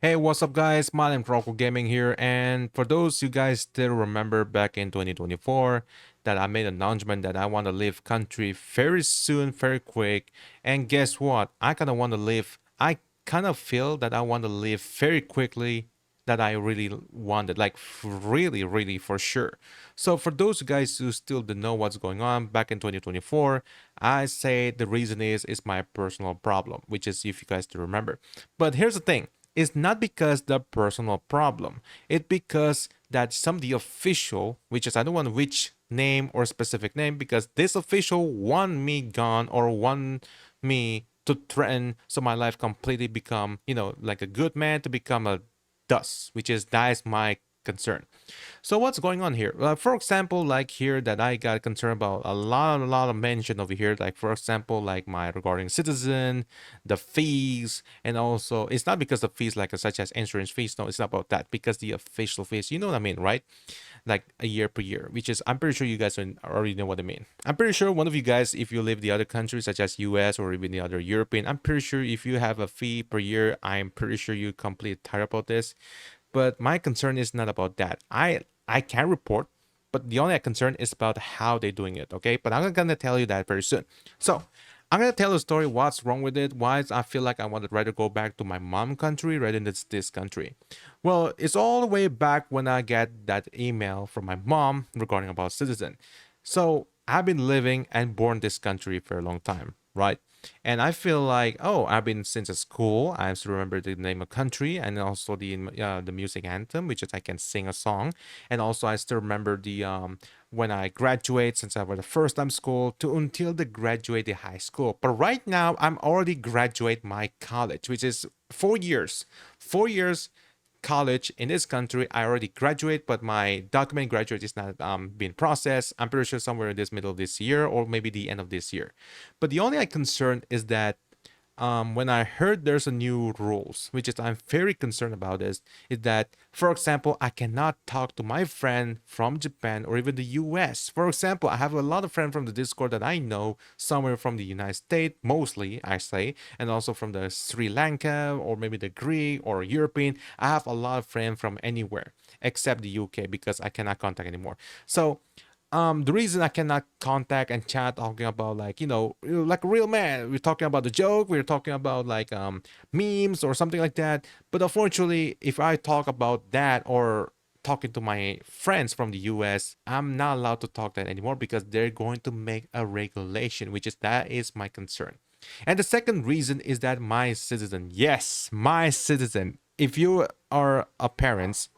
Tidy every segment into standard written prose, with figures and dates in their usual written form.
Hey, what's up, guys? My name's Rocco Gaming here, and for those you guys still remember back in 2024 that I made an announcement that I want to leave country very soon, very quick. And guess what? I kind of want to leave. I kind of feel that I want to leave very quickly. That I really wanted, like really, really for sure. So for those guys who still don't know what's going on back in 2024, I say the reason is my personal problem, which is if you guys do remember. But here's the thing. It's not because the personal problem. It's because that some of the official, which is I don't want which name or specific name, because this official want me gone or want me to threaten so my life completely become, like a good man to become a dust, which is that is my concern. So what's going on here? For example, like here that I got concerned about a lot of mention over here. Like for example, like my regarding citizen, the fees, and also it's not because of fees like such as insurance fees. No, it's not about that because the official fees. You know what I mean, right? Like a year per year, which is I'm pretty sure you guys already know what I mean. I'm pretty sure one of you guys, if you live the other countries such as US or even the other European, I'm pretty sure if you have a fee per year, I'm pretty sure you completely tired about this. But my concern is not about that. I can report, but the only concern is about how they're doing it. Okay, but I'm gonna tell you that very soon. So I'm gonna tell a story. What's wrong with it? Why I feel like I want to rather go back to my mom country rather than this country. Well, it's all the way back when I get that email from my mom regarding about citizen. So I've been living and born this country for a long time, right? And I feel like, oh, I've been since school. I still remember the name of country and also the music anthem, which is I can sing a song. And also I still remember the when I graduate, since I was the first time school to until the graduate the high school. But right now I'm already graduate my college, which is 4 years. 4 years college in this country. I already graduate, but my document graduate is not being processed. I'm pretty sure somewhere in this middle of this year or maybe the end of this year. But the only concern is that when I heard there's a new rules, which is I'm very concerned about is that, for example, I cannot talk to my friend from Japan or even the US. For example, I have a lot of friends from the Discord that I know somewhere from the United States, mostly I say, and also from the Sri Lanka or maybe the Greek or European. I have a lot of friends from anywhere except the UK because I cannot contact anymore. So the reason I cannot contact and chat talking about like like a real man, we're talking about the joke, we're talking about like memes or something like that. But unfortunately, if I talk about that or talking to my friends from the US, I'm not allowed to talk that anymore because they're going to make a regulation, which is that is my concern. And the second reason is that my citizen, yes, my citizen, if you are a parent,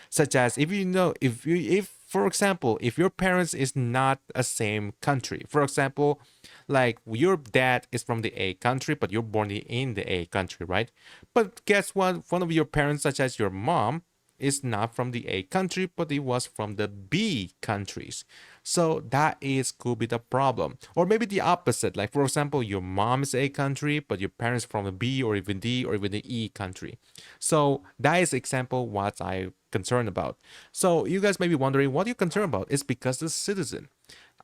such as if for example if your parents is not a same country, for example like your dad is from the A country but you're born in the A country, right? But guess what, one of your parents such as your mom is not from the A country but it was from the B countries. So that is could be the problem. Or maybe the opposite. Like for example, your mom is A country, but your parents from the B or even D or even the E country. So that is example what I concerned about. So you guys may be wondering what you concerned about. It's because the citizen.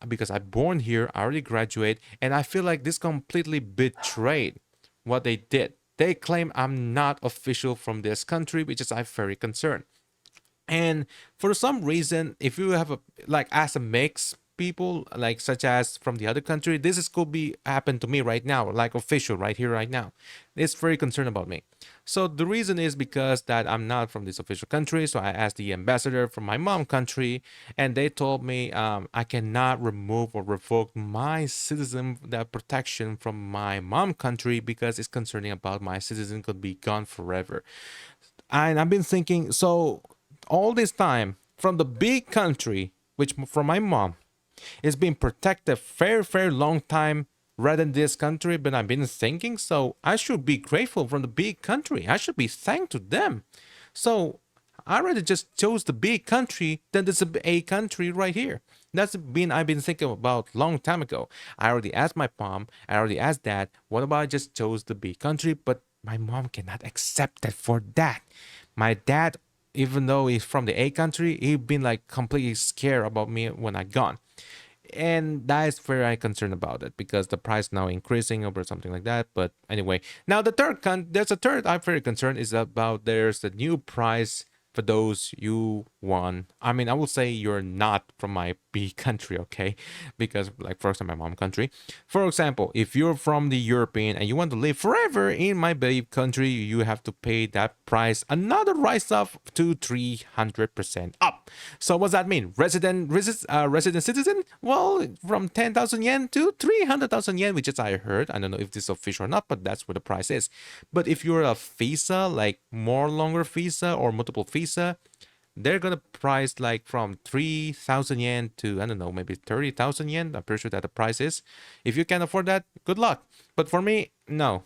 Because I born here, I already graduate, and I feel like this completely betrayed what they did. They claim I'm not official from this country, which is I'm very concerned. And for some reason, if you have a like as a mix people like such as from the other country, this is could be happen to me right now, like official right here, right now. It's very concerned about me. So the reason is because that I'm not from this official country. So I asked the ambassador from my mom country, and they told me I cannot remove or revoke my citizen that protection from my mom country because it's concerning about my citizen could be gone forever. And I've been thinking, so all this time from the big country, which from my mom, is being protected very, very long time rather than this country. But I've been thinking, so I should be grateful from the big country. I should be thanked to them. So I rather just chose the big country than this a country right here. That's been I've been thinking about long time ago. I already asked my mom, I already asked dad, what about I just chose the big country? But my mom cannot accept that for that. My dad, even though he's from the A country, he been like completely scared about me when I gone. And that is where I'm concerned about it, because the price now increasing over something like that. But anyway, now there's a third I'm very concerned is about there's the new price for those you want. I mean, I will say you're not from my B country, okay? Because, like, for example, my mom country. For example, if you're from the European and you want to live forever in my B country, you have to pay that price another rise up to 300% up. So what's that mean? Resident citizen? Well, from 10,000 yen to 300,000 yen, which is I heard. I don't know if this is official or not, but that's what the price is. But if you're a visa, like more longer visa or multiple visa, they're gonna price like from 3,000 yen to, I don't know, maybe 30,000 yen. I'm pretty sure that the price is. If you can afford that, good luck. But for me, no.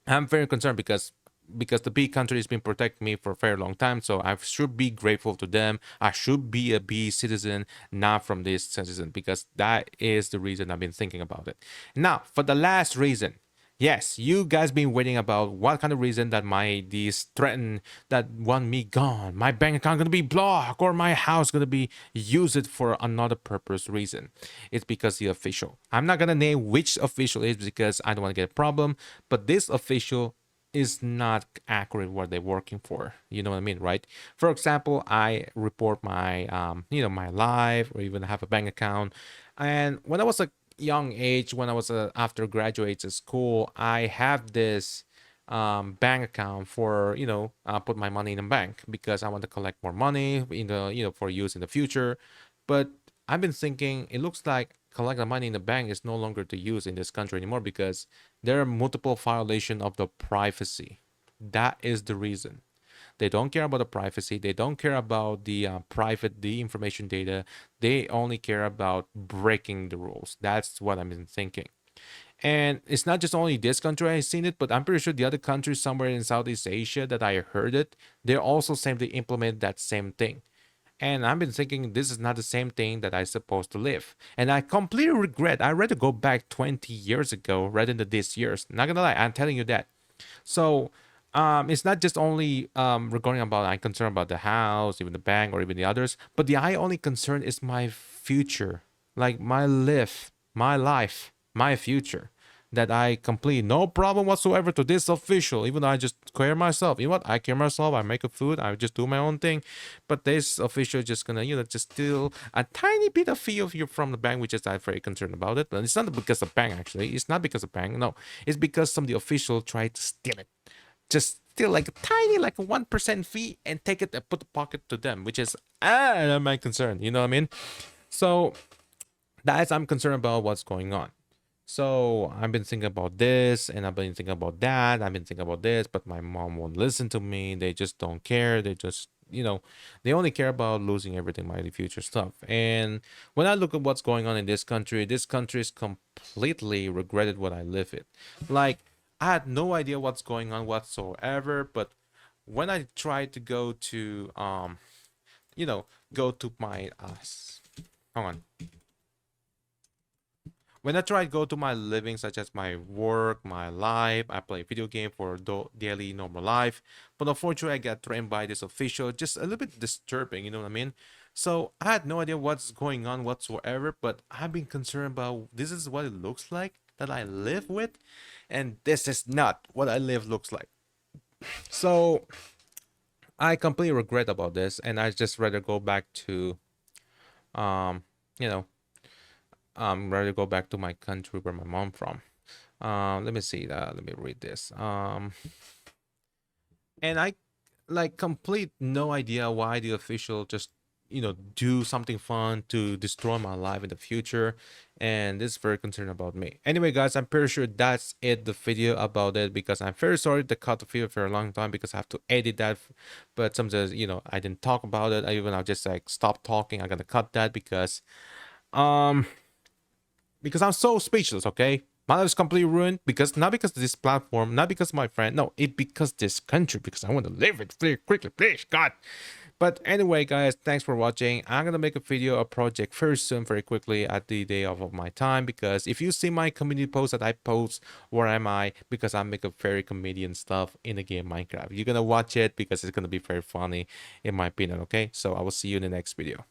I'm very concerned because the B country has been protecting me for a very long time, so I should be grateful to them. I should be a B citizen, not from this citizen, because that is the reason I've been thinking about it. Now, for the last reason, yes, you guys been waiting about what kind of reason that these threaten that want me gone, my bank account gonna be blocked, or my house gonna be used for another purpose reason. It's because the official. I'm not gonna name which official it is because I don't want to get a problem, but this official is not accurate what they're working for. You know what I mean, right? For example, I report my my life, or even have a bank account. And when I was a young age, when I was after graduates school, I have this bank account for put my money in a bank because I want to collect more money in the for use in the future. But I've been thinking it looks like collect the money in the bank is no longer to use in this country anymore because there are multiple violations of the privacy. That is the reason. They don't care about the privacy. They don't care about the the information data. They only care about breaking the rules. That's what I've been thinking. And it's not just only this country I've seen it, but I'm pretty sure the other countries somewhere in Southeast Asia that I heard it, they're also same to implement that same thing. And I've been thinking this is not the same thing that I supposed to live. And I completely regret. I'd rather go back 20 years ago rather than this years. Not gonna lie, I'm telling you that. So it's not just only regarding about I'm concerned about the house, even the bank, or even the others, but the I only concern is my future, like my life, my future. That I complete no problem whatsoever to this official, even though I just care myself. You know what? I care myself. I make a food. I just do my own thing. But this official just gonna, just steal a tiny bit of fee of you from the bank, which is I'm very concerned about it. But it's not because of bank actually. It's not because of bank. No, it's because some of the official tried to steal it. Just steal like a tiny, like a 1% fee and take it and put the pocket to them, which is my concern. You know what I mean? So that's I'm concerned about what's going on. So I've been thinking about this and I've been thinking about that. I've been thinking about this, but my mom won't listen to me. They just don't care. They just, they only care about losing everything, my future stuff. And when I look at what's going on in this country is completely regretted what I live in. Like, I had no idea what's going on whatsoever, but when I tried to go to, go to my, hold on, when I try to go to my living, such as my work, my life, I play video game for daily normal life. But unfortunately, I got threatened by this official, just a little bit disturbing, you know what I mean? So I had no idea what's going on whatsoever, but I've been concerned about this is what it looks like that I live with, and this is not what I live looks like. So I completely regret about this, and I just rather go back to, um, you know, rather go back to my country where my mom from. Let me see that. Let me read this. And I like complete no idea why the official just do something fun to destroy my life in the future, and this is very concerned about me. Anyway, guys, I'm pretty sure that's it, the video about it, because I'm very sorry to cut the video for a long time because I have to edit that. But sometimes I didn't talk about it. I'll just like stop talking. I'm gonna cut that um because I'm so speechless, okay? My life is completely ruined because not because of this platform, not because of my friend, no, it because this country, because I want to live it very quickly, please, God. But anyway, guys, thanks for watching. I'm gonna make a video, a project very soon, very quickly at the day of my time, because if you see my community post that I post, where am I? Because I make a very comedian stuff in the game Minecraft. You're gonna watch it because it's gonna be very funny, in my opinion, okay? So I will see you in the next video.